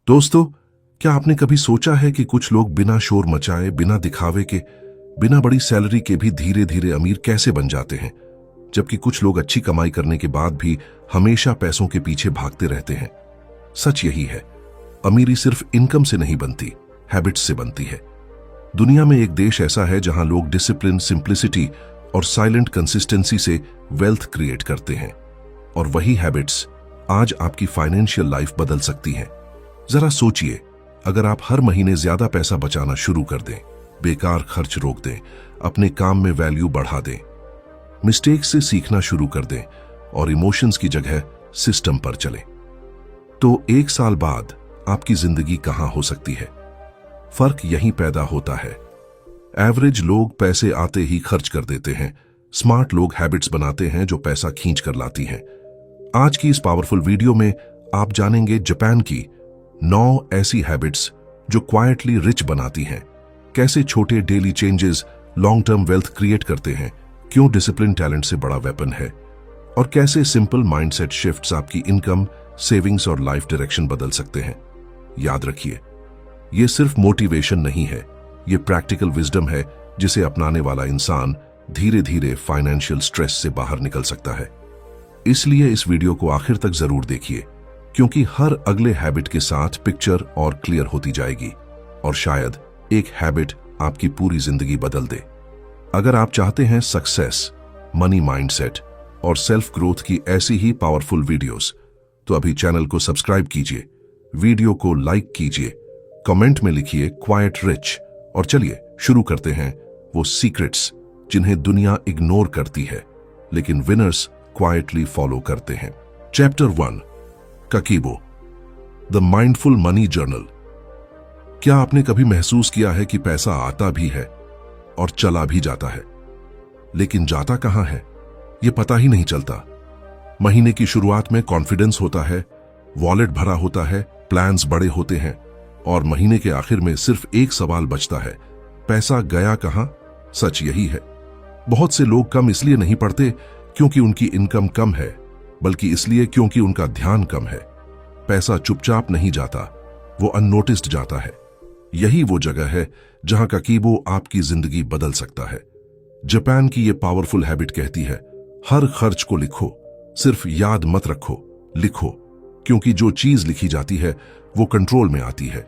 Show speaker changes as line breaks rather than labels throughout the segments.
दोस्तों, क्या आपने कभी सोचा है कि कुछ लोग बिना शोर मचाए, बिना दिखावे के, बिना बड़ी सैलरी के भी धीरे धीरे अमीर कैसे बन जाते हैं, जबकि कुछ लोग अच्छी कमाई करने के बाद भी हमेशा पैसों के पीछे भागते रहते हैं। सच यही है, अमीरी सिर्फ इनकम से नहीं बनती, हैबिट्स से बनती है। दुनिया में एक देश ऐसा है जहां लोग डिसिप्लिन, सिंप्लिसिटी और साइलेंट कंसिस्टेंसी से वेल्थ क्रिएट करते हैं, और वही हैबिट्स आज आपकी फाइनेंशियल लाइफ बदल सकती हैं। जरा सोचिए, अगर आप हर महीने ज्यादा पैसा बचाना शुरू कर दें, बेकार खर्च रोक दें, अपने काम में वैल्यू बढ़ा दें, मिस्टेक्स से सीखना शुरू कर दें और इमोशंस की जगह सिस्टम पर चलें, तो 1 साल बाद आपकी जिंदगी कहां हो सकती है? फर्क यहीं पैदा होता है। एवरेज लोग पैसे आते ही खर्च कर देते हैं, स्मार्ट लोग हैबिट्स बनाते हैं जो पैसा खींच कर लाती हैं। आज की इस पावरफुल वीडियो में आप जानेंगे जापान की 9 ऐसी हैबिट्स जो क्वाइटली रिच बनाती हैं, कैसे छोटे daily changes long term wealth create करते हैं, क्यों डिसिप्लिन टैलेंट से बड़ा वेपन है, और कैसे सिंपल माइंडसेट शिफ्ट्स आपकी इनकम, सेविंग्स और लाइफ डायरेक्शन बदल सकते हैं। याद रखिए, ये सिर्फ मोटिवेशन नहीं है, ये प्रैक्टिकल विजडम है जिसे अपनाने वाला इंसान धीरे धीरे फाइनेंशियल स्ट्रेस से बाहर निकल सकता है। इसलिए इस वीडियो को आखिर तक जरूर देखिए, क्योंकि हर अगले हैबिट के साथ पिक्चर और क्लियर होती जाएगी, और शायद एक हैबिट आपकी पूरी जिंदगी बदल दे। अगर आप चाहते हैं सक्सेस, मनी माइंडसेट और सेल्फ ग्रोथ की ऐसी ही पावरफुल वीडियोस, तो अभी चैनल को सब्सक्राइब कीजिए, वीडियो को लाइक कीजिए, कमेंट में लिखिए क्वाइट रिच, और चलिए शुरू करते हैं वो सीक्रेट्स जिन्हें दुनिया इग्नोर करती है लेकिन विनर्स क्वाइटली फॉलो करते हैं। Chapter 1, kakeibo, the mindful money journal. क्या आपने कभी महसूस किया है कि पैसा आता भी है और चला भी जाता है, लेकिन जाता कहां है यह पता ही नहीं चलता। महीने की शुरुआत में कॉन्फिडेंस होता है, वॉलेट भरा होता है, प्लान्स बड़े होते हैं, और महीने के आखिर में सिर्फ एक सवाल बचता है, पैसा गया कहां? सच यही है, बहुत से लोग कम इसलिए नहीं पढ़ते क्योंकि उनकी इनकम कम है, बल्कि इसलिए क्योंकि उनका ध्यान कम है। पैसा चुपचाप नहीं जाता, वो अननोटिस्ड जाता है। यही वो जगह है जहां काकीबो आपकी जिंदगी बदल सकता है। जापान की ये पावरफुल हैबिट कहती है, हर खर्च को लिखो, सिर्फ याद मत रखो, लिखो, क्योंकि जो चीज लिखी जाती है वो कंट्रोल में आती है,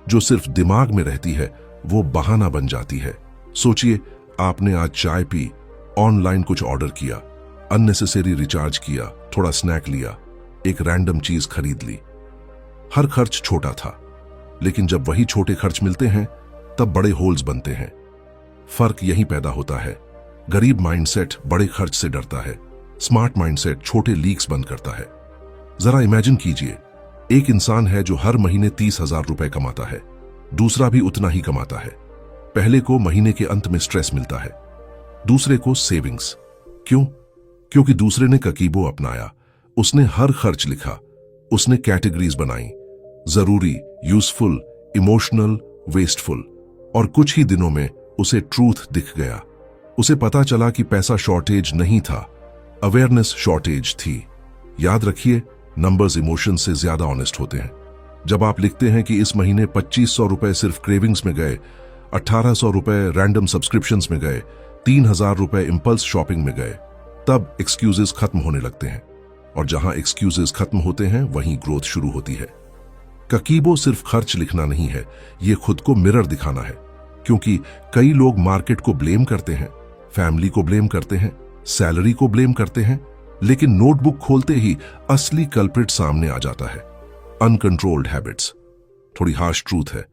जो सिर्फ दिमाग में रहती है वो बहाना बन जाती है। सोचिए, आपने आज चाय पी, ऑनलाइन कुछ ऑर्डर किया, अननेसेसरी रिचार्ज किया, थोड़ा स्नैक लिया, एक रैंडम चीज खरीद ली। हर खर्च छोटा था, लेकिन जब वही छोटे खर्च मिलते हैं तब बड़े होल्स बनते हैं। फर्क यही पैदा होता है। गरीब माइंडसेट बड़े खर्च से डरता है, स्मार्ट माइंडसेट छोटे लीक्स बंद करता है। जरा इमेजिन कीजिए, एक इंसान है जो हर महीने 30,000 रुपए कमाता है, दूसरा भी उतना ही कमाता है। पहले को महीने के अंत में स्ट्रेस मिलता है, दूसरे को सेविंग्स। क्यों? क्योंकि दूसरे ने काकीबो अपनाया, उसने हर खर्च लिखा, उसने कैटेगरीज बनाई, जरूरी, यूजफुल, इमोशनल, वेस्टफुल, और कुछ ही दिनों में उसे ट्रूथ दिख गया। उसे पता चला कि पैसा शॉर्टेज नहीं था, अवेयरनेस शॉर्टेज थी। याद रखिए, नंबर्स इमोशन से ज्यादा ऑनेस्ट होते हैं। जब आप लिखते हैं कि इस महीने 2500 रुपए सिर्फ क्रेविंग्स में गए, 1800 रुपए रैंडम सब्सक्रिप्शंस में गए, 3000 रुपए इंपल्स शॉपिंग में गए, तब एक्सक्यूजेस खत्म होने लगते हैं, और जहां एक्सक्यूजेस खत्म होते हैं वहीं ग्रोथ शुरू होती है। काकीबो सिर्फ खर्च लिखना नहीं है, ये खुद को मिरर दिखाना है, क्योंकि कई लोग मार्केट को ब्लेम करते हैं, फैमिली को ब्लेम करते हैं, सैलरी को ब्लेम करते हैं, लेकिन नोटबुक खोलते ही असली कल्प्रिट सामने आ जाता है, अनकंट्रोल्ड हैबिट्स। थोड़ी हार्श ट्रूथ है,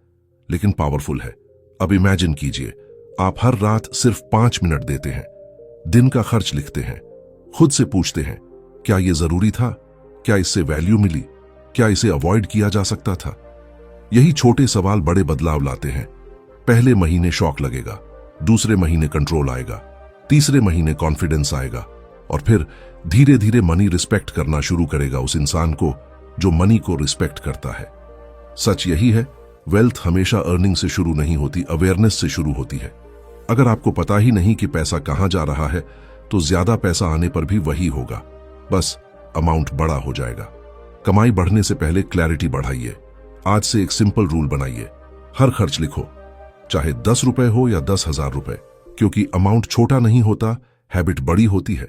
लेकिन पावरफुल है। अब इमेजिन कीजिए, आप हर रात सिर्फ 5 मिनट देते हैं, दिन का खर्च लिखते हैं, खुद से पूछते हैं, क्या यह जरूरी था? क्या इससे वैल्यू मिली? क्या इसे अवॉइड किया जा सकता था? यही छोटे सवाल बड़े बदलाव लाते हैं। पहले महीने शॉक लगेगा, दूसरे महीने कंट्रोल आएगा, तीसरे महीने कॉन्फिडेंस आएगा, और फिर धीरे धीरे मनी रिस्पेक्ट करना शुरू करेगा उस इंसान को जो मनी को रिस्पेक्ट करता है। सच यही है, वेल्थ हमेशा अर्निंग से शुरू नहीं होती, अवेयरनेस से शुरू होती है। अगर आपको पता ही नहीं कि पैसा कहां जा रहा है, तो ज्यादा पैसा आने पर भी वही होगा, बस अमाउंट बड़ा हो जाएगा। कमाई बढ़ने से पहले क्लैरिटी बढ़ाइए। आज से एक सिंपल रूल बनाइए, हर खर्च लिखो, चाहे 10 रुपए हो या 10,000 रुपए, क्योंकि अमाउंट छोटा नहीं होता, हैबिट बड़ी होती है।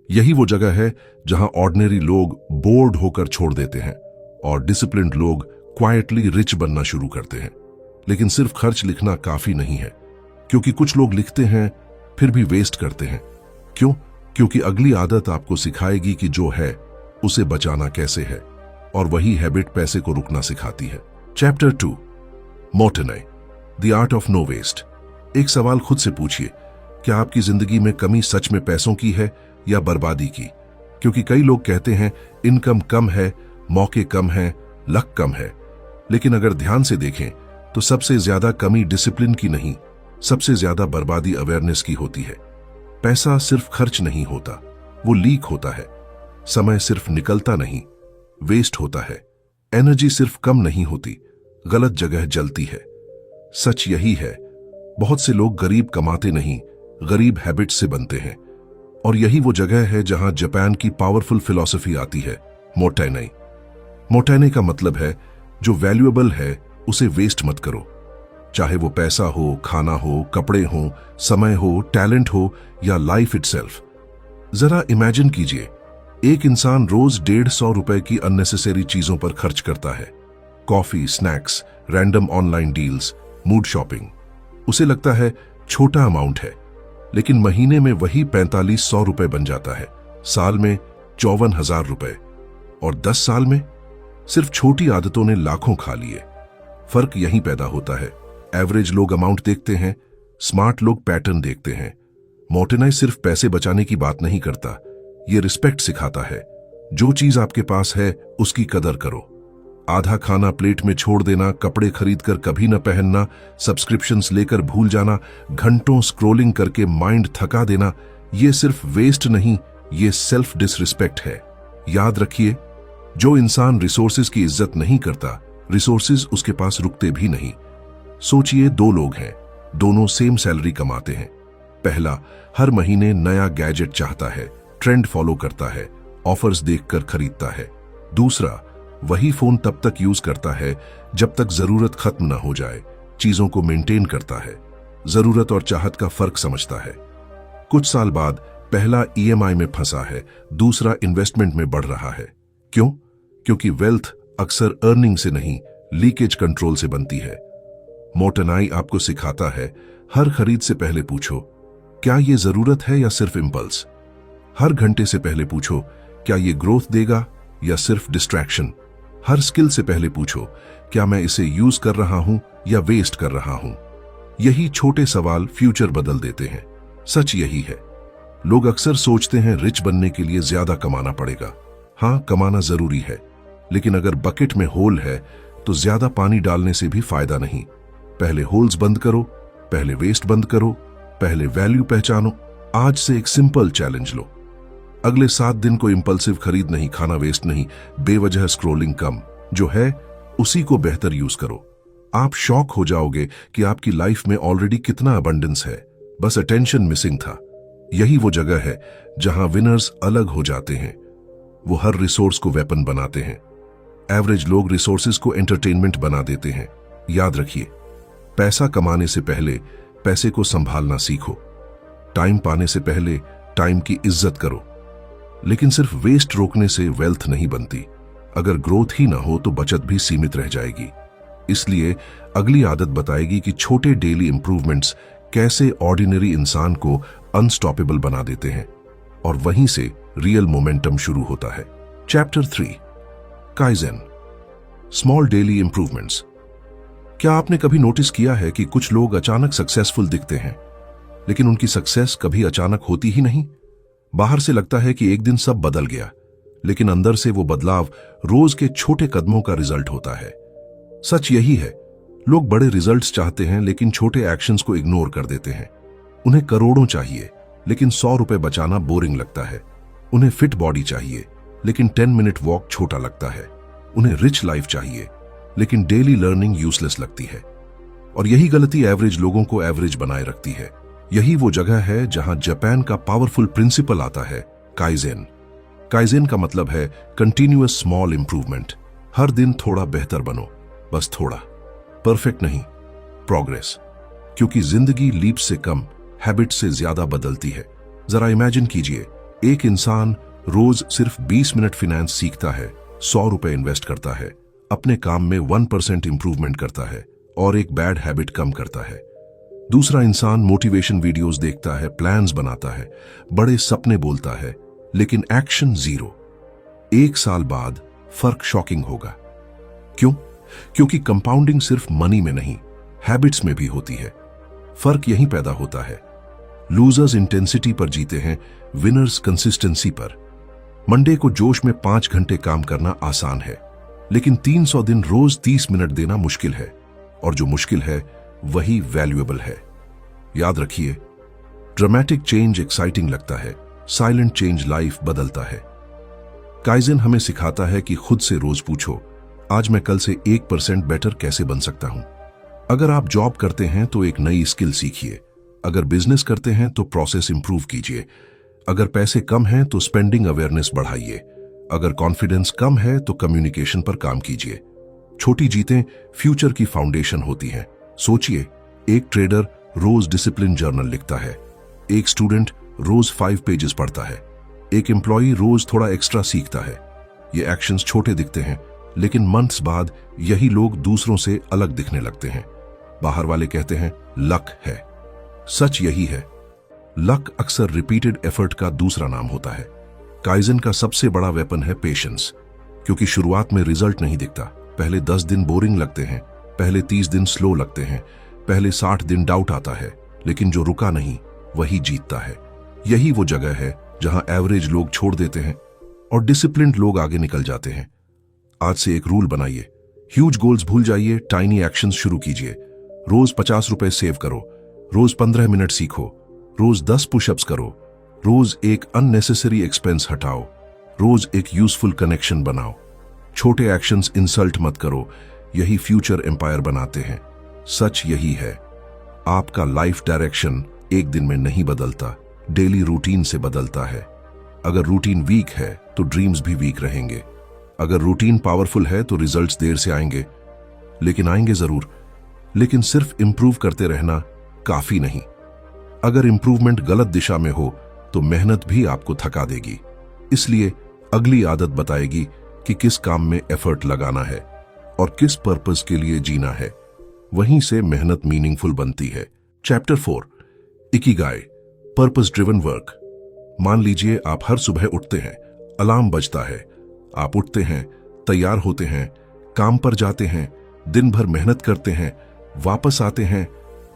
यही वो जगह है जहां ऑर्डिनरी लोग बोर्ड होकर छोड़ देते हैं और डिसिप्लिन्ड लोग क्वाइटली रिच बनना शुरू करते हैं। लेकिन सिर्फ खर्च लिखना काफी नहीं है, क्योंकि कुछ लोग लिखते हैं फिर भी वेस्ट करते हैं। क्यों? क्योंकि अगली आदत आपको सिखाएगी कि जो है उसे बचाना कैसे है, और वही हैबिट पैसे को रुकना सिखाती है। Chapter 2, mottainai, the art of no waste. एक सवाल खुद से पूछिए, क्या आपकी जिंदगी में कमी सच में पैसों की है या बर्बादी की? क्योंकि कई लोग कहते हैं इनकम कम है, मौके कम हैं, लक कम है, लेकिन अगर ध्यान से देखें तो सबसे ज्यादा कमी डिसिप्लिन की नहीं, सबसे ज्यादा बर्बादी अवेयरनेस की होती है। पैसा सिर्फ खर्च नहीं होता, वो लीक होता है। समय सिर्फ निकलता नहीं, वेस्ट होता है। एनर्जी सिर्फ कम नहीं होती, गलत जगह जलती है। सच यही है, बहुत से लोग गरीब कमाते नहीं, गरीब हैबिट से बनते हैं। और यही वो जगह है जहां जापान की पावरफुल फिलॉसफी आती है, मोटेनई। मोटेनई का मतलब है जो वैल्यूएबल है उसे वेस्ट मत करो, चाहे वो पैसा हो, खाना हो, कपड़े हो, समय हो, टैलेंट हो या लाइफ इटसेल्फ। जरा इमेजिन कीजिए, एक इंसान रोज 150 रुपए की अननेसेसरी चीजों पर खर्च करता है, coffee, snacks, random online deals, mood shopping. उसे लगता है छोटा अमाउंट है, लेकिन महीने में वही 4500 रुपए बन जाता है, साल में 54,000 रुपए, और 10 साल में सिर्फ छोटी आदतों ने लाखों खा लिए। फर्क यहीं पैदा होता है। एवरेज लोग अमाउंट देखते हैं, स्मार्ट लोग पैटर्न देखते हैं। मोटेनई सिर्फ पैसे बचाने की बात नहीं करता, ये रिस्पेक्ट सिखाता है। जो चीज आपके पास है उसकी कदर करो। आधा खाना प्लेट में छोड़ देना, कपड़े खरीदकर कभी न पहनना, सब्सक्रिप्शंस लेकर भूल जाना, घंटों स्क्रोलिंग करके माइंड थका देना, ये सिर्फ वेस्ट नहीं, ये सेल्फ डिसरिस्पेक्ट है। याद रखिए, जो इंसान रिसोर्सेज की इज्जत नहीं करता, रिसोर्सेज उसके पास रुकते भी नहीं। सोचिए, 2 लोग हैं, दोनों सेम सैलरी कमाते हैं। पहला हर महीने नया गैजेट चाहता है, ट्रेंड फॉलो करता है, ऑफर्स देखकर खरीदता है। दूसरा वही फोन तब तक यूज करता है जब तक जरूरत खत्म ना हो जाए, चीजों को मेंटेन करता है, जरूरत और चाहत का फर्क समझता है। कुछ साल बाद पहला ईएमआई में फंसा है, दूसरा इन्वेस्टमेंट में बढ़ रहा है। क्यों? क्योंकि वेल्थ अक्सर अर्निंग से नहीं, लीकेज कंट्रोल से बनती है। मोटेनई आपको सिखाता है, हर खरीद से पहले पूछो, क्या ये जरूरत है या सिर्फ इंपल्स? हर घंटे से पहले पूछो, क्या ये ग्रोथ देगा या सिर्फ डिस्ट्रैक्शन? हर स्किल से पहले पूछो, क्या मैं इसे यूज कर रहा हूं या वेस्ट कर रहा हूं? यही छोटे सवाल फ्यूचर बदल देते हैं। सच यही है, लोग अक्सर सोचते हैं रिच बनने के लिए ज्यादा कमाना पड़ेगा। हां, कमाना जरूरी है, लेकिन अगर बकेट में होल है तो ज्यादा पानी डालने से भी फायदा नहीं। पहले होल्स बंद करो, पहले वेस्ट बंद करो, पहले वैल्यू पहचानो। आज से एक सिंपल चैलेंज लो, अगले 7 दिन को इंपल्सिव खरीद नहीं, खाना वेस्ट नहीं, बेवजह स्क्रोलिंग कम, जो है उसी को बेहतर यूज करो। आप शॉक हो जाओगे कि आपकी लाइफ में ऑलरेडी कितना अबंडेंस है, बस अटेंशन मिसिंग था। यही वो जगह है जहां विनर्स अलग हो जाते हैं। वो हर रिसोर्स को वेपन बनाते हैं। एवरेज लोग रिसोर्सेज को एंटरटेनमेंट बना देते हैं। याद रखिए, पैसा कमाने से पहले पैसे को संभालना सीखो। टाइम पाने से पहले टाइम की इज्जत करो। लेकिन सिर्फ वेस्ट रोकने से वेल्थ नहीं बनती। अगर ग्रोथ ही ना हो तो बचत भी सीमित रह जाएगी। इसलिए अगली आदत बताएगी कि छोटे डेली इंप्रूवमेंट्स कैसे ऑर्डिनरी इंसान को अनस्टॉपेबल बना देते हैं, और वहीं से रियल मोमेंटम शुरू होता है। Chapter 3, kaizen, small daily improvements. क्या आपने कभी नोटिस किया है कि कुछ लोग अचानक सक्सेसफुल दिखते हैं, लेकिन उनकी सक्सेस कभी अचानक होती ही नहीं? बाहर से लगता है कि एक दिन सब बदल गया, लेकिन अंदर से वो बदलाव रोज के छोटे कदमों का रिजल्ट होता है। सच यही है, लोग बड़े रिजल्ट्स चाहते हैं लेकिन छोटे एक्शंस को इग्नोर कर देते हैं। उन्हें करोड़ों चाहिए लेकिन 100 रुपए बचाना बोरिंग लगता है। उन्हें फिट बॉडी चाहिए लेकिन 10 मिनट वॉक छोटा लगता है। उन्हें रिच लाइफ चाहिए लेकिन डेली लर्निंग यूजलेस लगती है। और यही गलती एवरेज लोगों को एवरेज बनाए रखती है। यही वो जगह है जहां जापान का पावरफुल प्रिंसिपल आता है, काइजेन। काइजेन का मतलब है कंटिन्यूअस स्मॉल इंप्रूवमेंट। हर दिन थोड़ा बेहतर बनो। बस थोड़ा, परफेक्ट नहीं, प्रोग्रेस। क्योंकि जिंदगी लीप से कम, हैबिट से ज्यादा बदलती है। जरा इमेजिन कीजिए, एक इंसान रोज सिर्फ 20 मिनट फाइनेंस सीखता है, 100 रुपए इन्वेस्ट करता है, अपने काम में 1% इंप्रूवमेंट करता है और एक बैड हैबिट कम करता है। दूसरा इंसान मोटिवेशन वीडियोस देखता है, प्लान्स बनाता है, बड़े सपने बोलता है, लेकिन एक्शन जीरो। 1 साल बाद फर्क शॉकिंग होगा। क्यों? क्योंकि कंपाउंडिंग सिर्फ मनी में नहीं, हैबिट्स में भी होती है। फर्क यहीं पैदा होता है। लूजर्स इंटेंसिटी पर जीते हैं, विनर्स कंसिस्टेंसी पर। मंडे को जोश में 5 घंटे काम करना आसान है, लेकिन 300 दिन रोज 30 मिनट देना मुश्किल है, और जो मुश्किल है वही वैल्यूएबल है। याद रखिए, ड्रामेटिक चेंज एक्साइटिंग लगता है, साइलेंट चेंज लाइफ बदलता है। काइजन हमें सिखाता है कि खुद से रोज पूछो, आज मैं कल से 1% बेटर कैसे बन सकता हूं। अगर आप जॉब करते हैं तो एक नई स्किल सीखिए, अगर बिजनेस करते हैं तो प्रोसेस इंप्रूव कीजिए, अगर पैसे कम हैं तो स्पेंडिंग अवेयरनेस बढ़ाइए, अगर कॉन्फिडेंस कम है तो कम्युनिकेशन पर काम कीजिए। छोटी जीतें फ्यूचर की फाउंडेशन होती हैं। सोचिए, एक ट्रेडर रोज डिसिप्लिन जर्नल लिखता है, एक स्टूडेंट रोज 5 पेजेस पढ़ता है, एक एम्प्लॉई रोज थोड़ा एक्स्ट्रा सीखता है। ये एक्शंस छोटे दिखते हैं, लेकिन मंथ्स बाद यही लोग दूसरों से अलग दिखने लगते हैं। बाहर वाले कहते हैं लक है, सच यही है। लक अक्सर रिपीटेड एफर्ट का दूसरा नाम होता है। काइजन का सबसे बड़ा वेपन है पेशेंस, क्योंकि शुरुआत में रिजल्ट नहीं दिखता। पहले 10 दिन बोरिंग लगते हैं, पहले 30 दिन स्लो लगते हैं, पहले 60 दिन डाउट आता है, लेकिन जो रुका नहीं वही जीतता है। यही वो जगह है जहां एवरेज लोग छोड़ देते हैं और डिसिप्लिन्ड लोग आगे निकल जाते हैं। आज से एक रूल बनाइए, ह्यूज गोल्स भूल जाइए, टाइनी एक्शंस शुरू कीजिए। रोज 50 रुपए सेव करो, रोज 15 मिनट सीखो, रोज 10 पुशअप्स करो, रोज एक अननेसेसरी एक्सपेंस हटाओ, रोज एक यूजफुल कनेक्शन बनाओ। छोटे एक्शंस इंसल्ट मत करो, यही फ्यूचर एम्पायर बनाते हैं। सच यही है, आपका लाइफ डायरेक्शन एक दिन में नहीं बदलता, डेली रूटीन से बदलता है। अगर रूटीन वीक है तो ड्रीम्स भी वीक रहेंगे। अगर रूटीन पावरफुल है तो रिजल्ट्स देर से आएंगे, लेकिन आएंगे जरूर। लेकिन सिर्फ इंप्रूव करते रहना काफी नहीं। अगर इंप्रूवमेंट गलत दिशा में हो तो मेहनत भी आपको थका देगी। इसलिए अगली आदत बताएगी कि किस काम में एफर्ट लगाना है और किस पर्पस के लिए जीना है। वहीं से मेहनत मीनिंगफुल बनती है। Chapter 4, Ikigai, purpose driven work. मान लीजिए आप हर सुबह उठते हैं, अलार्म बजता है, आप उठते हैं, तैयार होते हैं, काम पर जाते हैं, दिन भर मेहनत करते हैं, वापस आते हैं,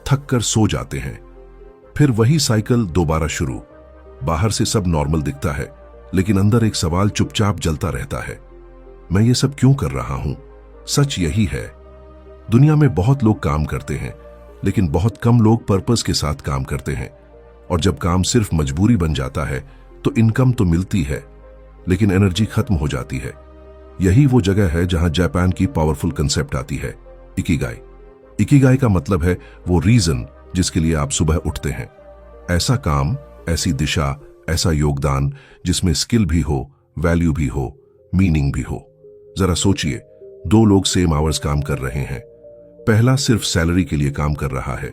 थक कर सो जाते हैं। फिर वही साइकिल दोबारा शुरू। बाहर से सब नॉर्मल दिखता है, लेकिन अंदर एक सवाल चुपचाप जलता रहता है, मैं ये सब क्यों कर रहा हूं? सच यही है, दुनिया में बहुत लोग काम करते हैं, लेकिन बहुत कम लोग पर्पस के साथ काम करते हैं। और जब काम सिर्फ मजबूरी बन जाता है तो इनकम तो मिलती है, लेकिन एनर्जी खत्म हो जाती है। यही वो जगह है जहां जापान की पावरफुल कंसेप्ट आती है, इकिगाई। इकिगाई का मतलब है वो रीजन जिसके लिए आप सुबह उठते हैं। ऐसा काम, ऐसी दिशा, ऐसा योगदान जिसमें स्किल भी हो, वैल्यू भी हो, मीनिंग भी हो। जरा सोचिए, 2 लोग सेम आवर्स काम कर रहे हैं। पहला सिर्फ सैलरी के लिए काम कर रहा है,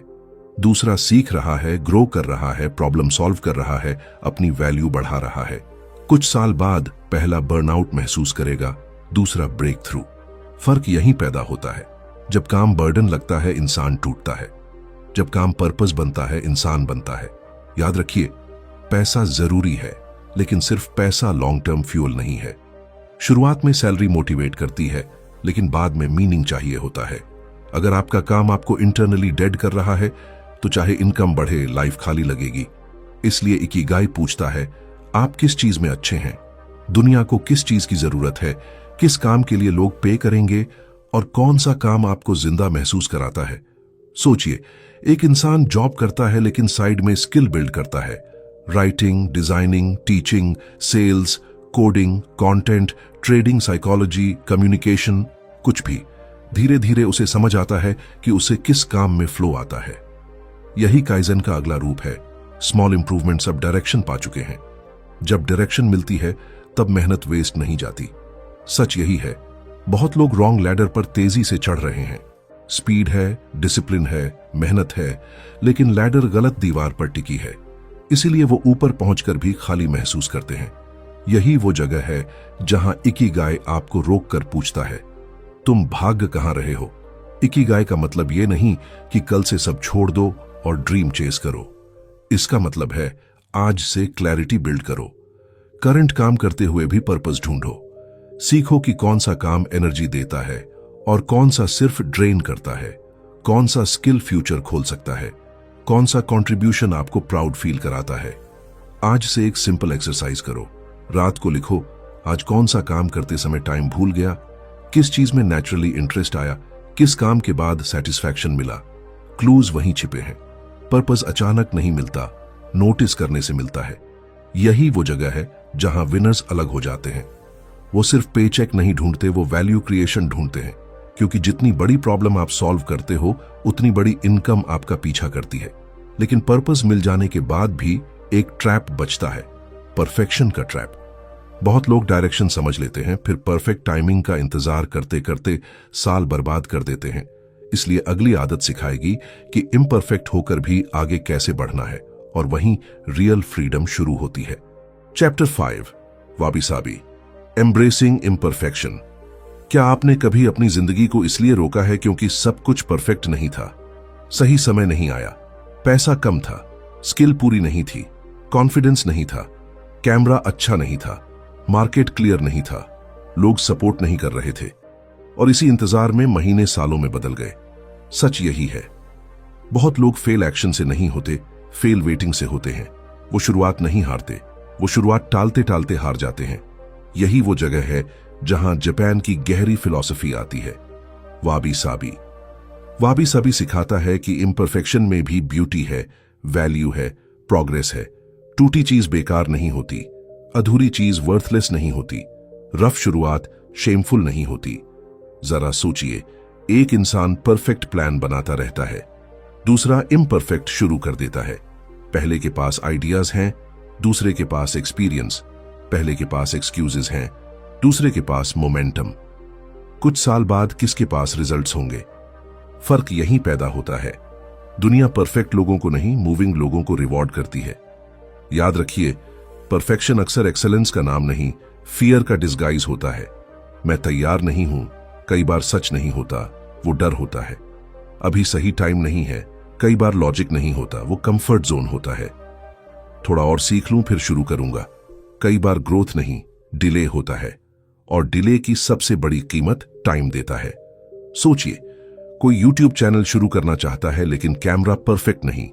दूसरा सीख रहा है, ग्रो कर रहा है, प्रॉब्लम सॉल्व कर रहा है, अपनी वैल्यू बढ़ा रहा है। कुछ साल बाद पहला बर्नआउट महसूस करेगा, दूसरा ब्रेक थ्रू। फर्क यहीं पैदा होता है। जब काम बर्डन लगता है, इंसान टूटता है। जब काम पर्पस बनता है, इंसान बनता है। याद रखिए, पैसा जरूरी है, लेकिन सिर्फ पैसा लॉन्ग टर्म फ्यूल नहीं है। शुरुआत में सैलरी मोटिवेट करती है, लेकिन बाद में मीनिंग चाहिए होता है। अगर आपका काम आपको इंटरनली डेड कर रहा है तो चाहे इनकम बढ़े, लाइफ खाली लगेगी। इसलिए इकिगाई पूछता है, आप किस चीज में अच्छे हैं, दुनिया को किस चीज की जरूरत है, किस काम के लिए लोग पे करेंगे और कौन सा काम आपको जिंदा महसूस कराता है। सोचिए, एक इंसान जॉब करता है लेकिन साइड में स्किल बिल्ड करता है, writing, designing, teaching, sales, coding, content, trading, psychology, communication, कुछ भी। धीरे धीरे उसे समझ आता है कि उसे किस काम में फ्लो आता है। यही काइजन का अगला रूप है। स्मॉल इंप्रूवमेंट्स अब डायरेक्शन पा चुके हैं। जब डायरेक्शन मिलती है तब मेहनत वेस्ट नहीं जाती। सच यही है, बहुत लोग रॉन्ग लैडर पर तेजी से चढ़ रहे हैं। स्पीड है, डिसिप्लिन है, मेहनत है, लेकिन लैडर गलत दीवार पर टिकी है, इसीलिए वो ऊपर पहुंचकर भी खाली महसूस करते हैं। यही वो जगह है जहां इकिगाई आपको रोककर पूछता है, तुम भाग कहां रहे हो? इकिगाई का मतलब ये नहीं कि कल से सब छोड़ दो और ड्रीम चेस करो। इसका मतलब है आज से क्लैरिटी बिल्ड करो। करंट काम करते हुए भी पर्पस ढूंढो। सीखो कि कौन सा काम एनर्जी देता है और कौन सा सिर्फ ड्रेन करता है, कौन सा स्किल फ्यूचर खोल सकता है, कौन सा कंट्रीब्यूशन आपको प्राउड फील कराता है। आज से एक सिंपल एक्सरसाइज करो। रात को लिखो, आज कौन सा काम करते समय टाइम भूल गया, किस चीज में नेचुरली इंटरेस्ट आया, किस काम के बाद सेटिस्फैक्शन मिला। क्लूज वहीं छिपे हैं। पर्पस अचानक नहीं मिलता, नोटिस करने से मिलता है। यही वो जगह है जहां विनर्स अलग हो जाते हैं। वो सिर्फ पेचेक नहीं ढूंढते, वो वैल्यू क्रिएशन ढूंढते हैं, क्योंकि जितनी बड़ी प्रॉब्लम आप सॉल्व करते हो उतनी बड़ी इनकम आपका पीछा करती है। लेकिन पर्पस मिल जाने के बाद भी एक ट्रैप बचता है, परफेक्शन का ट्रैप। बहुत लोग डायरेक्शन समझ लेते हैं, फिर परफेक्ट टाइमिंग का इंतजार करते करते साल बर्बाद कर देते हैं। इसलिए अगली आदत सिखाएगी कि इम्परफेक्ट होकर भी आगे कैसे बढ़ना है, और वहीं रियल फ्रीडम शुरू होती है। Chapter 5, वाबी Sabi, embracing imperfection. क्या आपने कभी अपनी जिंदगी को इसलिए रोका है क्योंकि सब कुछ परफेक्ट नहीं था? सही समय नहीं आया, पैसा कम था, स्किल पूरी नहीं थी, कॉन्फिडेंस नहीं था, कैमरा अच्छा नहीं था, मार्केट क्लियर नहीं था, लोग सपोर्ट नहीं कर रहे थे, और इसी इंतजार में महीने सालों में बदल गए। सच यही है, बहुत लोग फेल एक्शन से नहीं होते, फेल वेटिंग से होते हैं। वो शुरुआत नहीं हारते, वो शुरुआत टालते टालते हार जाते हैं। यही वो जगह है जहां जापान की गहरी फिलॉसफी आती है, वाबी साबी। वाबी साबी सिखाता है कि इम्परफेक्शन में भी ब्यूटी है, वैल्यू है, प्रोग्रेस है। टूटी चीज बेकार नहीं होती, अधूरी चीज वर्थलेस नहीं होती, रफ शुरुआत शेमफुल नहीं होती। जरा सोचिए, एक इंसान परफेक्ट प्लान बनाता रहता है, दूसरा इम्परफेक्ट शुरू कर देता है। पहले के पास आइडियाज हैं, दूसरे के पास एक्सपीरियंस। पहले के पास एक्सक्यूजेस हैं, दूसरे के पास मोमेंटम। कुछ साल बाद किसके पास रिजल्ट्स होंगे? फर्क यहीं पैदा होता है। दुनिया परफेक्ट लोगों को नहीं, मूविंग लोगों को रिवॉर्ड करती है। याद रखिए, परफेक्शन अक्सर एक्सेलेंस का नाम नहीं, फियर का डिस्गाइज होता है। मैं तैयार नहीं हूं, कई बार सच नहीं होता, वो डर होता है। अभी सही टाइम नहीं है, कई बार लॉजिक नहीं होता, वो कंफर्ट जोन होता है। थोड़ा और सीख लूं फिर शुरू करूंगा, कई बार ग्रोथ नहीं, डिले होता है, और डिले की सबसे बड़ी कीमत टाइम देता है। सोचिए, कोई यूट्यूब चैनल शुरू करना चाहता है लेकिन कैमरा परफेक्ट नहीं,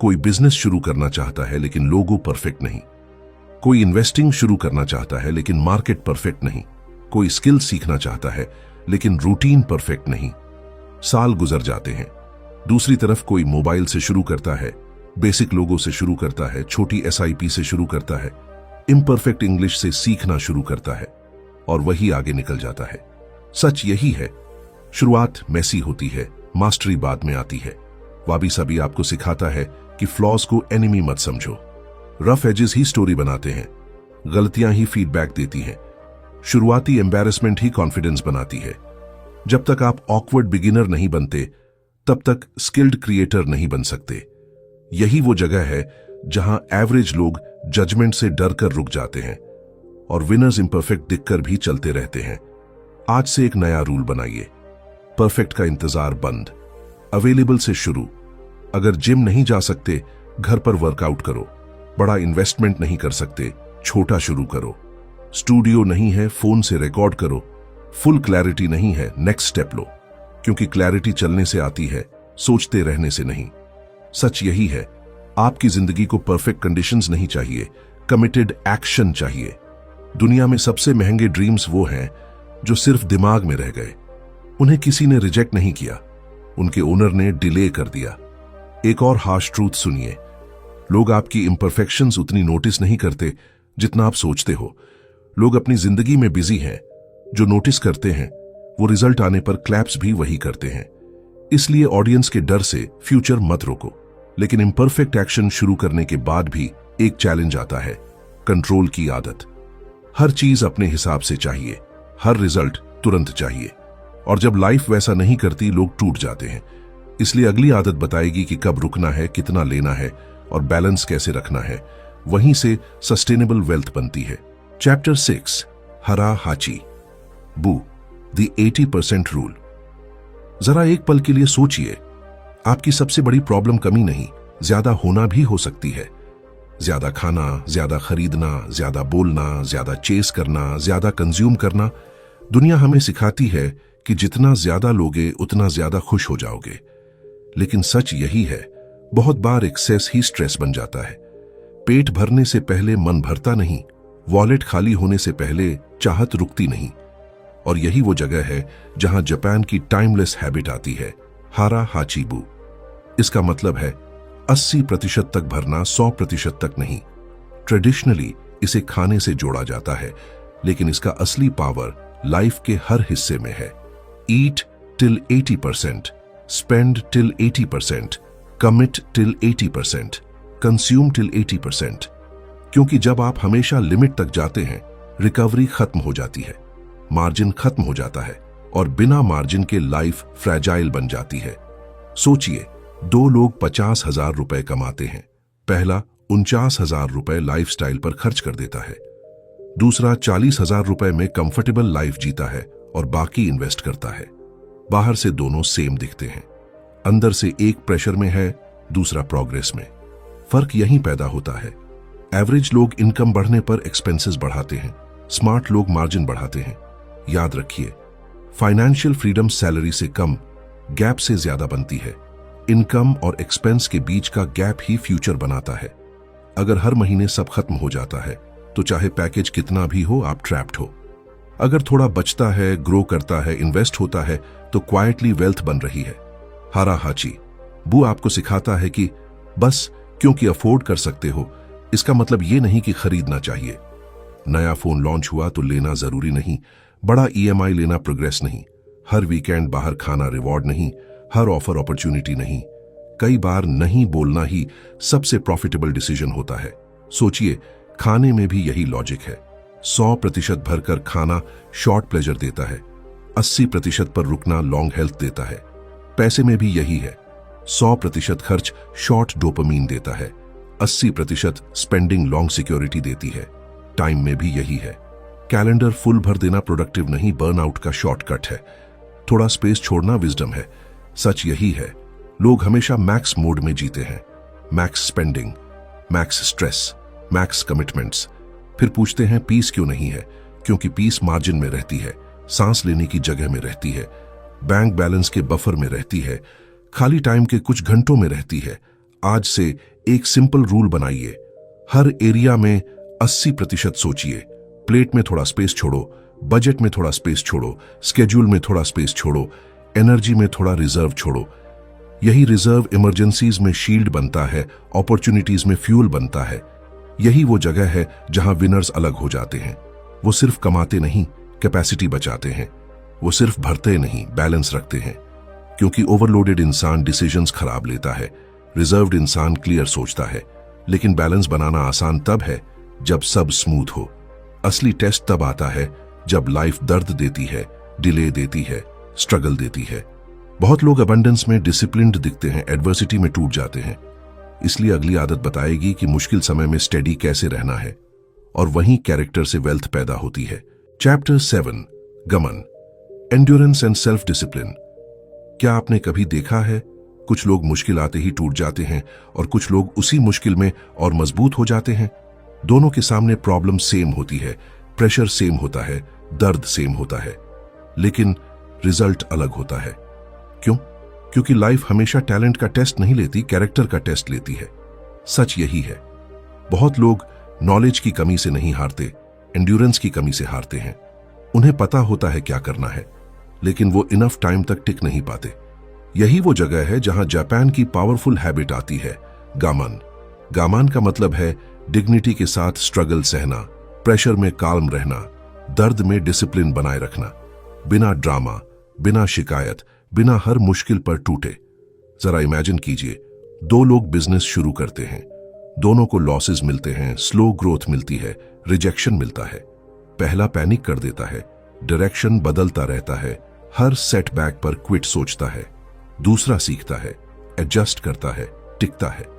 कोई बिजनेस शुरू करना चाहता है लेकिन लोगो परफेक्ट नहीं, कोई इन्वेस्टिंग शुरू करना चाहता है लेकिन मार्केट परफेक्ट नहीं, कोई स्किल सीखना चाहता है लेकिन रूटीन परफेक्ट नहीं। साल गुजर जाते हैं। दूसरी तरफ कोई मोबाइल से शुरू करता है, बेसिक लोगो से शुरू करता है, छोटी SIP से शुरू करता है, इम्परफेक्ट इंग्लिश से सीखना शुरू करता है, और वही आगे निकल जाता है। सच यही है, शुरुआत मैसी होती है, मास्टरी बाद में आती है। वाबी साबी आपको सिखाता है कि फ्लॉज को एनिमी मत समझो। रफ एजेस ही स्टोरी बनाते हैं, गलतियां ही फीडबैक देती हैं, शुरुआती एम्बैरेसमेंट ही कॉन्फिडेंस बनाती है। जब तक आप ऑकवर्ड बिगिनर नहीं बनते, तब तक स्किल्ड क्रिएटर नहीं बन सकते। यही वो जगह है जहां एवरेज लोग जजमेंट से डर कर रुक जाते हैं, और विनर्स इम्परफेक्ट दिखकर भी चलते रहते हैं। आज से एक नया रूल बनाइए, परफेक्ट का इंतजार बंद, अवेलेबल से शुरू। अगर जिम नहीं जा सकते, घर पर वर्कआउट करो। बड़ा इन्वेस्टमेंट नहीं कर सकते, छोटा शुरू करो। स्टूडियो नहीं है, फोन से रिकॉर्ड करो। फुल क्लैरिटी नहीं है, नेक्स्ट स्टेप लो, क्योंकि क्लैरिटी चलने से आती है, सोचते रहने से नहीं। सच यही है, आपकी जिंदगी को परफेक्ट कंडीशंस नहीं चाहिए, कमिटेड एक्शन चाहिए। दुनिया में सबसे महंगे ड्रीम्स वो हैं जो सिर्फ दिमाग में रह गए। उन्हें किसी ने रिजेक्ट नहीं किया, उनके ओनर ने डिले कर दिया। एक और हार्श ट्रूथ सुनिए, लोग आपकी इम्परफेक्शंस उतनी नोटिस नहीं करते जितना आप सोचते हो। लोग अपनी जिंदगी में बिजी हैं, जो नोटिस करते हैं वो रिजल्ट आने पर क्लैप्स भी वही करते हैं। इसलिए ऑडियंस के डर से फ्यूचर मत रोको। लेकिन इम्परफेक्ट एक्शन शुरू करने के बाद भी एक चैलेंज आता है, कंट्रोल की आदत। हर चीज अपने हिसाब से चाहिए, हर रिजल्ट तुरंत चाहिए, और जब लाइफ वैसा नहीं करती लोग टूट जाते हैं। इसलिए अगली आदत बताएगी कि कब रुकना है, कितना लेना है और बैलेंस कैसे रखना है। वहीं से सस्टेनेबल वेल्थ बनती है। चैप्टर 6, हरा हाची बू, द 80% रूल। जरा एक पल के लिए सोचिए, आपकी सबसे बड़ी प्रॉब्लम कमी नहीं, ज्यादा होना भी हो सकती है। ज्यादा खाना, ज्यादा खरीदना, ज्यादा बोलना, ज्यादा चेस करना, ज्यादा कंज्यूम करना। दुनिया हमें सिखाती है कि जितना ज्यादा लोगे उतना ज्यादा खुश हो जाओगे, लेकिन सच यही है, बहुत बार एक्सेस ही स्ट्रेस बन जाता है। पेट भरने से पहले मन भरता नहीं, वॉलेट खाली होने से पहले चाहत रुकती नहीं। और यही वो जगह है जहां जापान की टाइमलेस हैबिट आती है, हारा हाचीबू। इसका मतलब है 80% तक भरना, 100% तक नहीं। ट्रेडिशनली इसे खाने से जोड़ा जाता है, लेकिन इसका असली पावर लाइफ के हर हिस्से में है। Eat till 80%, spend till 80%, commit till 80%, consume till 80%। क्योंकि जब आप हमेशा लिमिट तक जाते हैं, रिकवरी खत्म हो जाती है, मार्जिन खत्म हो जाता है, और बिना मार्जिन के लाइफ फ्रैजाइल बन जाती है। सोचिए, 2 लोग 50,000 रुपए कमाते हैं। पहला 49,000 रुपए लाइफस्टाइल पर खर्च कर देता है, दूसरा 40,000 रुपए में कंफर्टेबल लाइफ जीता है और बाकी इन्वेस्ट करता है। बाहर से दोनों सेम दिखते हैं, अंदर से एक प्रेशर में है, दूसरा प्रोग्रेस में। फर्क यहीं पैदा होता है। एवरेज लोग इनकम बढ़ने पर एक्सपेंसेस बढ़ाते हैं, स्मार्ट लोग मार्जिन बढ़ाते हैं। याद रखिए, फाइनेंशियल फ्रीडम सैलरी से कम, गैप से ज्यादा बनती है। इनकम और एक्सपेंस के बीच का गैप ही फ्यूचर बनाता है। अगर हर महीने सब खत्म हो जाता है तो चाहे पैकेज कितना भी हो, आप ट्रैप्ड हो। अगर थोड़ा बचता है, ग्रो करता है, इन्वेस्ट होता है, तो क्वाइटली वेल्थ बन रही है। हारा हाची बू आपको सिखाता है कि बस क्योंकि अफोर्ड कर सकते हो, इसका मतलब ये नहीं कि खरीदना चाहिए। नया फोन लॉन्च हुआ तो लेना जरूरी नहीं, बड़ा ईएमआई लेना प्रोग्रेस नहीं, हर वीकेंड बाहर खाना रिवॉर्ड नहीं, हर ऑफर अपॉर्चुनिटी नहीं। कई बार नहीं बोलना ही सबसे प्रॉफिटेबल डिसीजन होता है। सोचिए, खाने में भी यही लॉजिक है। 100% भरकर खाना शॉर्ट प्लेजर देता है, 80% पर रुकना लॉन्ग हेल्थ देता है। पैसे में भी यही है, 100% खर्च शॉर्ट डोपामीन देता है, 80% स्पेंडिंग लॉन्ग सिक्योरिटी देती है। टाइम में भी यही है, कैलेंडर फुल भर देना प्रोडक्टिव नहीं, बर्नआउट का शॉर्टकट है। थोड़ा स्पेस छोड़ना विजडम है। सच यही है, लोग हमेशा मैक्स मोड में जीते हैं। Max spending, max stress, max commitments. फिर पूछते हैं पीस क्यों नहीं है? क्योंकि पीस मार्जिन में रहती है, सांस लेने की जगह में रहती है, बैंक बैलेंस के बफर में रहती है, खाली टाइम के कुछ घंटों में रहती है। आज से एक सिंपल रूल बनाइए, हर एरिया में 80% सोचिए। प्लेट में थोड़ा स्पेस छोड़ो, बजट में थोड़ा स्पेस छोड़ो, स्केड्यूल में थोड़ा स्पेस छोड़ो, एनर्जी में थोड़ा रिजर्व छोड़ो। यही रिजर्व इमरजेंसीज में शील्ड बनता है, अपॉर्चुनिटीज में फ्यूल बनता है। यही वो जगह है जहां विनर्स अलग हो जाते हैं। वो सिर्फ कमाते नहीं, कैपेसिटी बचाते हैं। वो सिर्फ भरते नहीं, बैलेंस रखते हैं। क्योंकि ओवरलोडेड इंसान डिसीजंस खराब लेता है, रिजर्व्ड इंसान क्लियर सोचता है। लेकिन बैलेंस बनाना आसान तब है जब सब स्मूथ हो। असली टेस्ट तब आता है जब लाइफ दर्द देती है, डिले देती है, स्ट्रगल देती है। बहुत लोग अबंडेंस में डिसिप्लिन्ड दिखते हैं, एडवर्सिटी में टूट जाते हैं। इसलिए अगली आदत बताएगी कि मुश्किल समय में स्टेडी कैसे रहना है, और वहीं कैरेक्टर से वेल्थ पैदा होती है। चैप्टर 7, गमन, एंड्योरेंस एंड सेल्फ डिसिप्लिन। क्या आपने कभी देखा है, कुछ लोग मुश्किल आते ही टूट जाते हैं और कुछ लोग उसी मुश्किल में और मजबूत हो जाते हैं। दोनों के सामने प्रॉब्लम सेम होती है, प्रेशर सेम होता है, दर्द सेम होता है, लेकिन रिजल्ट अलग होता है। क्यों? क्योंकि लाइफ हमेशा टैलेंट का टेस्ट नहीं लेती, कैरेक्टर का टेस्ट लेती है। सच यही है, बहुत लोग नॉलेज की कमी से नहीं हारते, एंड्योरेंस की कमी से हारते हैं। उन्हें पता होता है क्या करना है, लेकिन वो इनफ टाइम तक टिक नहीं पाते। यही वो जगह है जहां जापान की पावरफुल हैबिट आती है, गामन। गामन का मतलब है डिग्निटी के साथ स्ट्रगल सहना, प्रेशर में काल्म रहना, दर्द में डिसिप्लिन बनाए रखना, बिना ड्रामा, बिना शिकायत, बिना हर मुश्किल पर टूटे। जरा इमेजिन कीजिए, 2 लोग बिजनेस शुरू करते हैं, दोनों को लॉसेस मिलते हैं, स्लो ग्रोथ मिलती है, रिजेक्शन मिलता है। पहला पैनिक कर देता है, डायरेक्शन बदलता रहता है, हर सेटबैक पर क्विट सोचता है, दूसरा सीखता है, एडजस्ट करता है, टिकता है।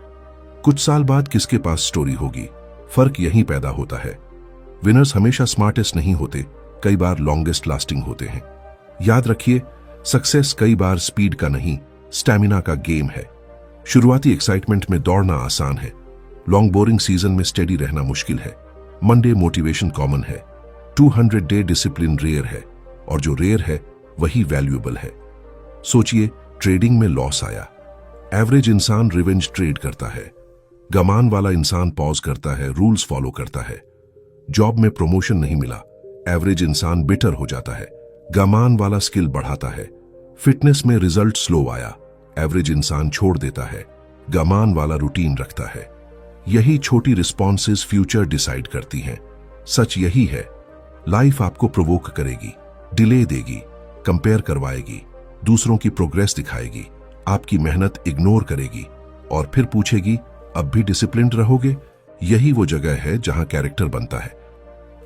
कुछ साल बाद किसके पास स्टोरी होगी, फर्क यहीं पैदा होता है। विनर्स हमेशा स्मार्टेस्ट नहीं होते, कई बार लॉन्गेस्ट लास्टिंग होते हैं। याद रखिए, सक्सेस कई बार स्पीड का नहीं, स्टैमिना का गेम है। शुरुआती एक्साइटमेंट में दौड़ना आसान है, लॉन्ग बोरिंग सीजन में स्टेडी रहना मुश्किल है। मंडे मोटिवेशन कॉमन है, 200 डे डिसिप्लिन रेयर है, और जो रेयर है वही वैल्यूएबल है। सोचिए, ट्रेडिंग में लॉस आया, एवरेज इंसान रिवेंज ट्रेड करता है, गमान वाला इंसान पॉज करता है, रूल्स फॉलो करता है। जॉब में प्रमोशन नहीं मिला, एवरेज इंसान बिटर हो जाता है, गमान वाला स्किल बढ़ाता है। फिटनेस में रिजल्ट स्लो आया, एवरेज इंसान छोड़ देता है, गमान वाला रूटीन रखता है। यही छोटी रिस्पॉन्सेज फ्यूचर डिसाइड करती हैं। सच यही है, लाइफ आपको प्रोवोक करेगी, डिले देगी, कंपेयर करवाएगी, दूसरों की प्रोग्रेस दिखाएगी, आपकी मेहनत इग्नोर करेगी और फिर पूछेगी, अब भी डिसिप्लिन्ड रहोगे? यही वो जगह है जहां कैरेक्टर बनता है।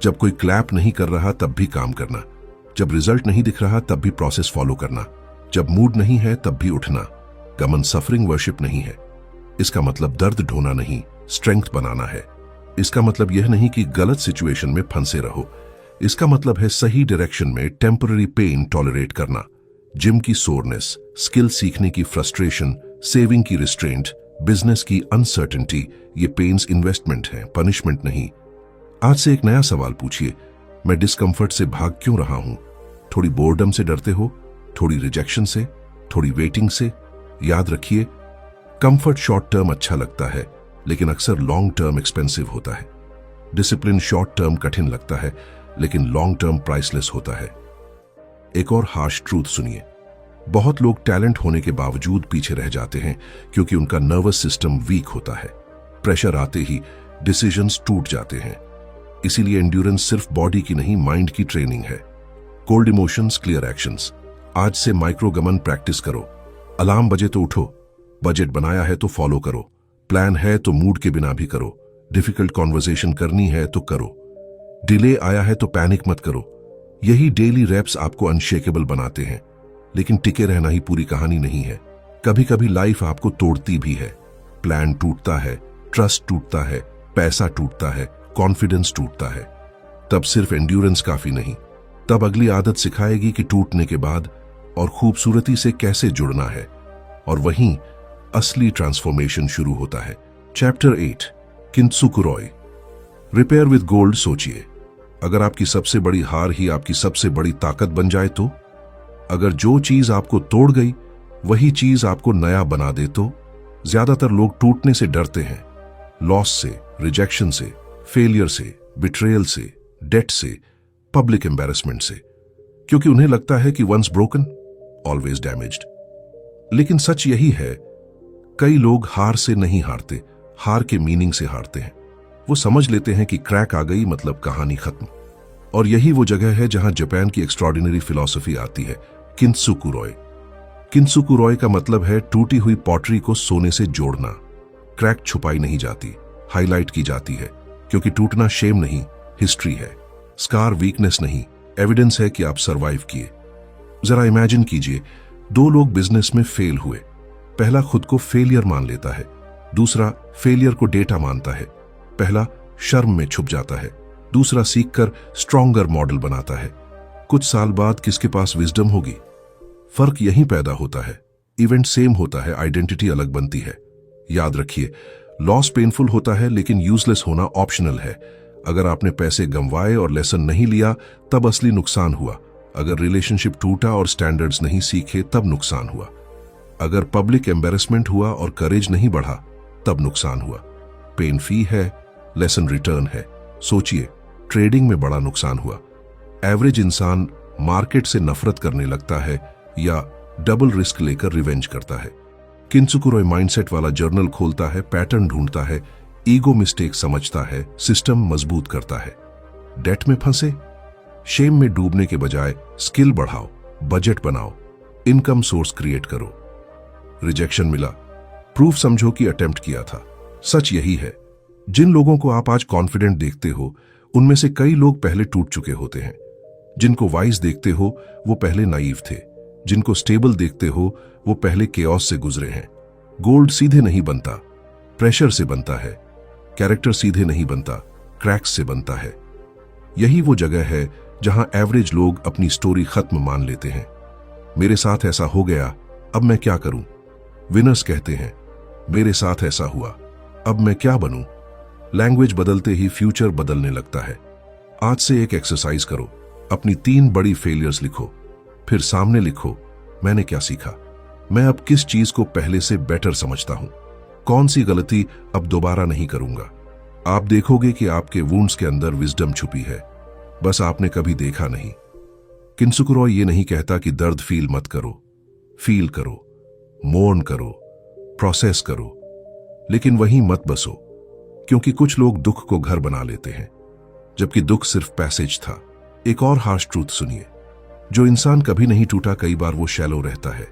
जब कोई क्लैप नहीं कर रहा तब भी काम करना, जब रिजल्ट नहीं दिख रहा तब भी प्रोसेस फॉलो करना, जब मूड नहीं है तब भी उठना। गमन सफरिंग वर्शिप नहीं है। इसका मतलब दर्द ढोना नहीं, स्ट्रेंथ बनाना है। इसका मतलब यह नहीं कि गलत सिचुएशन में फंसे रहो। इसका मतलब है सही डायरेक्शन में टेम्पररी पेन टॉलरेट करना। जिम की सोरनेस, स्किल सीखने की फ्रस्ट्रेशन, सेविंग की रिस्ट्रेंट, बिजनेस की अनसर्टेनिटी, ये पेन्स इन्वेस्टमेंट है, पनिशमेंट नहीं। आज से एक नया सवाल पूछिए, मैं डिस्कंफर्ट से भाग क्यों रहा हूं? थोड़ी बोर्डम से डरते हो, थोड़ी रिजेक्शन से, थोड़ी वेटिंग से? याद रखिए, कंफर्ट शॉर्ट टर्म अच्छा लगता है, लेकिन अक्सर लॉन्ग टर्म एक्सपेंसिव होता है। डिसिप्लिन शॉर्ट टर्म कठिन लगता है, लेकिन लॉन्ग टर्म प्राइसलेस होता है। एक और हार्श ट्रूथ सुनिए, बहुत लोग टैलेंट होने के बावजूद पीछे रह जाते हैं क्योंकि उनका नर्वस सिस्टम वीक होता है। प्रेशर आते ही डिसीजंस टूट जाते हैं। इसीलिए एंड्योरेंस सिर्फ बॉडी की नहीं, माइंड की ट्रेनिंग है। Cold emotions, clear actions. आज से माइक्रो गमन प्रैक्टिस करो। अलार्म बजे तो उठो, बजट बनाया है तो फॉलो करो, प्लान है तो मूड के बिना भी करो, डिफिकल्ट कॉन्वर्सेशन करनी है तो करो, डिले आया है तो पैनिक मत करो। यही डेली रैप्स आपको अनशेकेबल बनाते हैं। लेकिन टिके रहना ही पूरी कहानी नहीं है। कभी कभी लाइफ आपको तोड़ती भी है। प्लान टूटता है, ट्रस्ट टूटता है, पैसा टूटता है, कॉन्फिडेंस टूटता है। तब सिर्फ एंड्योरेंस काफी नहीं, तब अगली आदत सिखाएगी कि टूटने के बाद और खूबसूरती से कैसे जुड़ना है। और वहीं असली ट्रांसफॉर्मेशन शुरू होता है। Chapter 8, kintsukuroi, repair with gold. सोचिए, अगर आपकी सबसे बड़ी हार ही आपकी सबसे बड़ी ताकत बन जाए तो? अगर जो चीज आपको तोड़ गई वही चीज आपको नया बना दे तो? ज्यादातर लोग टूटने से डरते हैं, लॉस से, रिजेक्शन से, फेलियर से, बिट्रेयल से, डेट से, पब्लिक एम्बैरेसमेंट से, क्योंकि उन्हें लगता है कि वंस ब्रोकन ऑलवेज डैमेज्ड। लेकिन सच यही है, कई लोग हार से नहीं हारते, हार के मीनिंग से हारते हैं। वो समझ लेते हैं कि क्रैक आ गई मतलब कहानी खत्म। और यही वो जगह है जहां जापान की एक्स्ट्रॉर्डिनरी फिलॉसफी आती है, किंत्सुकुरोई। किंत्सुकुरोई का मतलब है टूटी हुई पॉटरी को सोने से जोड़ना। क्रैक छुपाई नहीं जाती, हाईलाइट की जाती है, क्योंकि टूटना शेम नहीं, हिस्ट्री है। स्कार वीकनेस नहीं, एविडेंस है कि आप सरवाइव किए। जरा इमेजिन कीजिए, दो लोग बिजनेस में फेल हुए। पहला खुद को फेलियर मान लेता है, दूसरा फेलियर को डेटा मानता है। पहला शर्म में छुप जाता है, दूसरा सीखकर स्ट्रॉन्गर मॉडल बनाता है। कुछ साल बाद किसके पास विजडम होगी? फर्क यहीं पैदा होता है। इवेंट सेम होता है, आइडेंटिटी अलग बनती है। याद रखिए, लॉस पेनफुल होता है लेकिन यूजलेस होना ऑप्शनल है। अगर आपने पैसे गंवाए और लेसन नहीं लिया तब असली नुकसान हुआ। अगर रिलेशनशिप टूटा और स्टैंडर्ड्स नहीं सीखे तब नुकसान हुआ। अगर पब्लिक एम्बैरेसमेंट हुआ और करेज नहीं बढ़ा तब नुकसान हुआ। पेन फी है, लेसन रिटर्न है। सोचिए, ट्रेडिंग में बड़ा नुकसान हुआ, एवरेज इंसान मार्केट से नफरत करने लगता है या डबल रिस्क लेकर रिवेंज करता है। किंत्सुकुरोई माइंडसेट वाला जर्नल खोलता है, पैटर्न ढूंढता है, ईगो मिस्टेक समझता है, सिस्टम मजबूत करता है। डेट में फंसे, शेम में डूबने के बजाय स्किल बढ़ाओ, बजट बनाओ, इनकम सोर्स क्रिएट करो। रिजेक्शन मिला, प्रूफ समझो कि अटेम्प्ट किया था। सच यही है, जिन लोगों को आप आज कॉन्फिडेंट देखते हो उनमें से कई लोग पहले टूट चुके होते हैं। जिनको वाइज देखते हो वो पहले नाइव थे, जिनको स्टेबल देखते हो वो पहले केओस से गुजरे हैं। गोल्ड सीधे नहीं बनता, प्रेशर से बनता है। कैरेक्टर सीधे नहीं बनता, क्रैक्स से बनता है। यही वो जगह है जहां एवरेज लोग अपनी स्टोरी खत्म मान लेते हैं। मेरे साथ ऐसा हो गया, अब मैं क्या करूं? विनर्स कहते हैं मेरे साथ ऐसा हुआ, अब मैं क्या बनूं? लैंग्वेज बदलते ही फ्यूचर बदलने लगता है। आज से एक एक्सरसाइज करो, अपनी 3 बड़ी फेलियर्स लिखो, फिर सामने लिखो मैंने क्या सीखा, मैं अब किस चीज को पहले से बेटर समझता हूं, कौन सी गलती अब दोबारा नहीं करूंगा। आप देखोगे कि आपके वुंड्स के अंदर विजडम छुपी है, बस आपने कभी देखा नहीं। किंसुक रॉय ये नहीं कहता कि दर्द फील मत करो, फील करो, मोर्न करो, प्रोसेस करो, लेकिन वहीं मत बसो, क्योंकि कुछ लोग दुख को घर बना लेते हैं, जबकि दुख सिर्फ पैसेज था। एक और हार्श ट्रूथ सुनिए, जो इंसान कभी नहीं टूटा कई बार वो शैलो रहता है।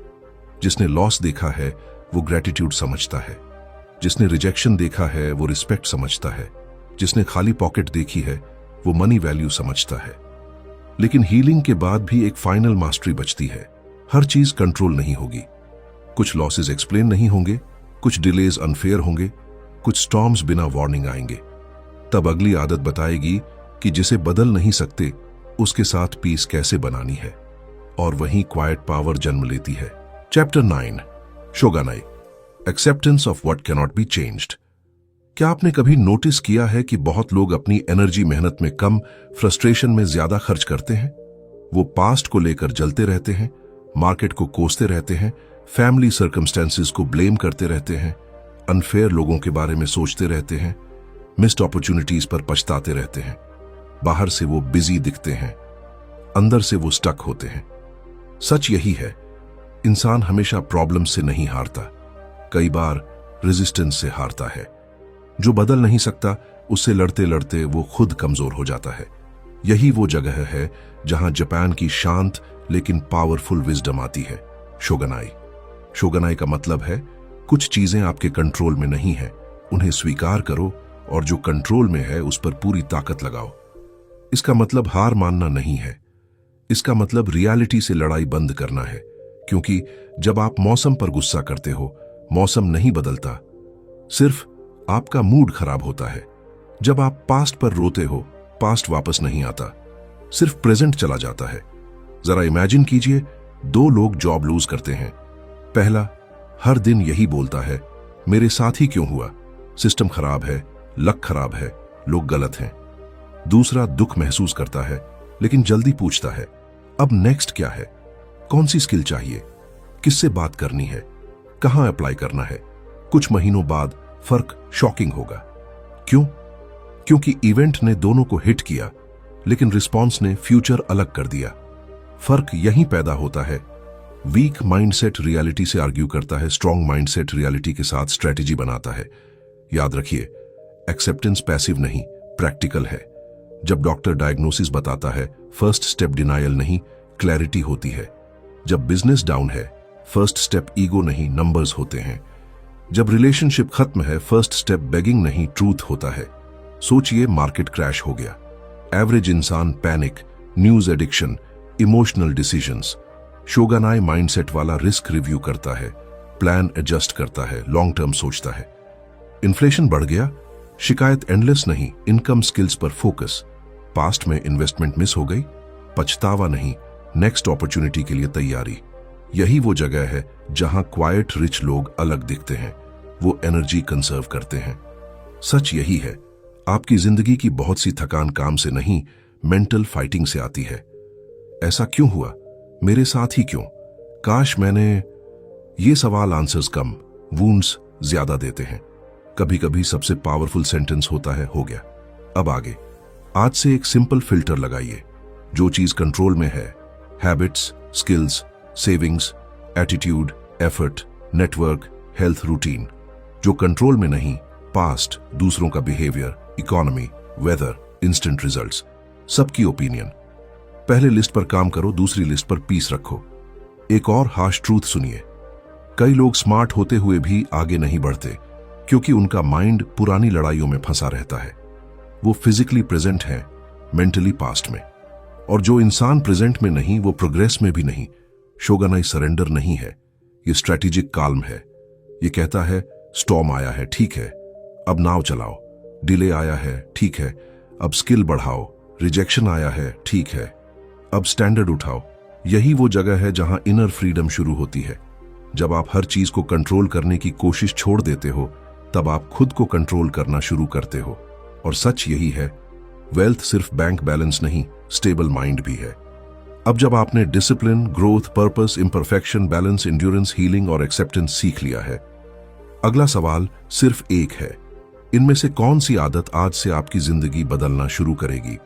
जिसने लॉस देखा है वो ग्रेटिट्यूड समझता है, जिसने रिजेक्शन देखा है वो रिस्पेक्ट समझता है, जिसने खाली पॉकेट देखी है वो मनी वैल्यू समझता है। लेकिन हीलिंग के बाद भी एक फाइनल मास्टरी बचती है। हर चीज कंट्रोल नहीं होगी, कुछ लॉसेस एक्सप्लेन नहीं होंगे, कुछ डिलेज अनफेयर होंगे, कुछ स्टॉर्म्स बिना वार्निंग आएंगे। तब अगली आदत बताएगी कि जिसे बदल नहीं सकते उसके साथ पीस कैसे बनानी है, और वहीं क्वाइट पावर जन्म लेती है। Chapter 9, shoganai, acceptance of what cannot be changed. क्या आपने कभी नोटिस किया है कि बहुत लोग अपनी एनर्जी मेहनत में कम, फ्रस्ट्रेशन में ज्यादा खर्च करते हैं? वो पास्ट को लेकर जलते रहते हैं, मार्केट को कोसते रहते हैं, फैमिली सर्कमस्टेंसेस को ब्लेम करते रहते हैं, अनफेयर लोगों के बारे में सोचते रहते हैं, मिस्ड अपॉर्चुनिटीज पर पछताते रहते हैं। बाहर से वो बिजी दिखते हैं, अंदर से वो स्टक होते हैं। सच यही है, इंसान हमेशा प्रॉब्लम से नहीं हारता, कई बार रेजिस्टेंस से हारता है। जो बदल नहीं सकता उससे लड़ते लड़ते वो खुद कमजोर हो जाता है। यही वो जगह है जहां जापान की शांत लेकिन पावरफुल विजडम आती है, शोगानाई। शोगानाई का मतलब है कुछ चीजें आपके कंट्रोल में नहीं है, उन्हें स्वीकार करो, और जो कंट्रोल में है उस पर पूरी ताकत लगाओ। इसका मतलब हार मानना नहीं है, इसका मतलब रियलिटी से लड़ाई बंद करना है। क्योंकि जब आप मौसम पर गुस्सा करते हो, मौसम नहीं बदलता, सिर्फ आपका मूड खराब होता है। जब आप पास्ट पर रोते हो, पास्ट वापस नहीं आता, सिर्फ प्रेजेंट चला जाता है। जरा इमेजिन कीजिए, 2 लोग जॉब लूज करते हैं। पहला हर दिन यही बोलता है, मेरे साथ ही क्यों हुआ, सिस्टम खराब है, लक खराब है, लोग गलत हैं। दूसरा दुख महसूस करता है, लेकिन जल्दी पूछता है, अब नेक्स्ट क्या है, कौन सी स्किल चाहिए, किससे बात करनी है, कहां अप्लाई करना है। कुछ महीनों बाद फर्क शॉकिंग होगा। क्यों? क्योंकि इवेंट ने दोनों को हिट किया, लेकिन रिस्पॉन्स ने फ्यूचर अलग कर दिया। फर्क यहीं पैदा होता है। वीक माइंडसेट रियलिटी से आर्ग्यू करता है, स्ट्रॉन्ग माइंडसेट रियलिटी के साथ स्ट्रेटेजी बनाता है। याद रखिए, एक्सेप्टेंस पैसिव नहीं, प्रैक्टिकल है। जब डॉक्टर डायग्नोसिस बताता है, फर्स्ट स्टेप डिनायल नहीं, क्लैरिटी होती है। जब बिजनेस डाउन है, फर्स्ट स्टेप ईगो नहीं, नंबर्स होते हैं। जब रिलेशनशिप खत्म है, फर्स्ट स्टेप बेगिंग नहीं, ट्रूथ होता है। सोचिए, मार्केट क्रैश हो गया, एवरेज इंसान panic, news addiction, emotional decisions. Shoganai mindset वाला रिस्क रिव्यू करता है, प्लान एडजस्ट करता है, लॉन्ग टर्म सोचता है। इन्फ्लेशन बढ़ गया, शिकायत एंडलेस नहीं, इनकम स्किल्स पर फोकस। पास्ट में इन्वेस्टमेंट मिस हो गई, पछतावा नहीं, नेक्स्ट अपॉर्चुनिटी के लिए तैयारी। यही वो जगह है जहां क्वाइट रिच लोग अलग दिखते हैं, वो एनर्जी कंजर्व करते हैं। सच यही है, आपकी जिंदगी की बहुत सी थकान काम से नहीं, मेंटल फाइटिंग से आती है। ऐसा क्यों हुआ, मेरे साथ ही क्यों, काश मैंने, ये सवाल आंसर्स कम, वूंड्स ज्यादा देते हैं। कभी कभी सबसे पावरफुल सेंटेंस होता है, हो गया, अब आगे। आज से एक सिंपल फिल्टर लगाइए। जो चीज कंट्रोल में है, habits, skills, savings, attitude, effort, network, health, routine. जो कंट्रोल में नहीं, पास्ट, दूसरों का behaviour, economy, weather, instant results, सबकी ओपिनियन। पहले लिस्ट पर काम करो, दूसरी लिस्ट पर पीस रखो। एक और हार्श ट्रूथ सुनिए, कई लोग स्मार्ट होते हुए भी आगे नहीं बढ़ते, क्योंकि उनका माइंड पुरानी लड़ाइयों में फंसा रहता है। वो फिजिकली प्रेजेंट है, मेंटली पास्ट में। और जो इंसान प्रेजेंट में नहीं वो प्रोग्रेस में भी नहीं। शोगानाई सरेंडर नहीं है, ये स्ट्रेटेजिक काल्म है। ये कहता है स्टॉर्म आया है, ठीक है, अब नाव चलाओ। डिले आया है, ठीक है, अब स्किल बढ़ाओ। रिजेक्शन आया है, ठीक है, अब स्टैंडर्ड उठाओ। यही वो जगह है जहां इनर फ्रीडम शुरू होती है। जब आप हर चीज को कंट्रोल करने की कोशिश छोड़ देते हो, तब आप खुद को कंट्रोल करना शुरू करते हो। और सच यही है, वेल्थ सिर्फ बैंक बैलेंस नहीं, स्टेबल माइंड भी है। अब जब आपने discipline, growth, purpose, imperfection, balance, endurance, healing और एक्सेप्टेंस सीख लिया है, अगला सवाल सिर्फ एक है, इनमें से कौन सी आदत आज से आपकी जिंदगी बदलना शुरू करेगी?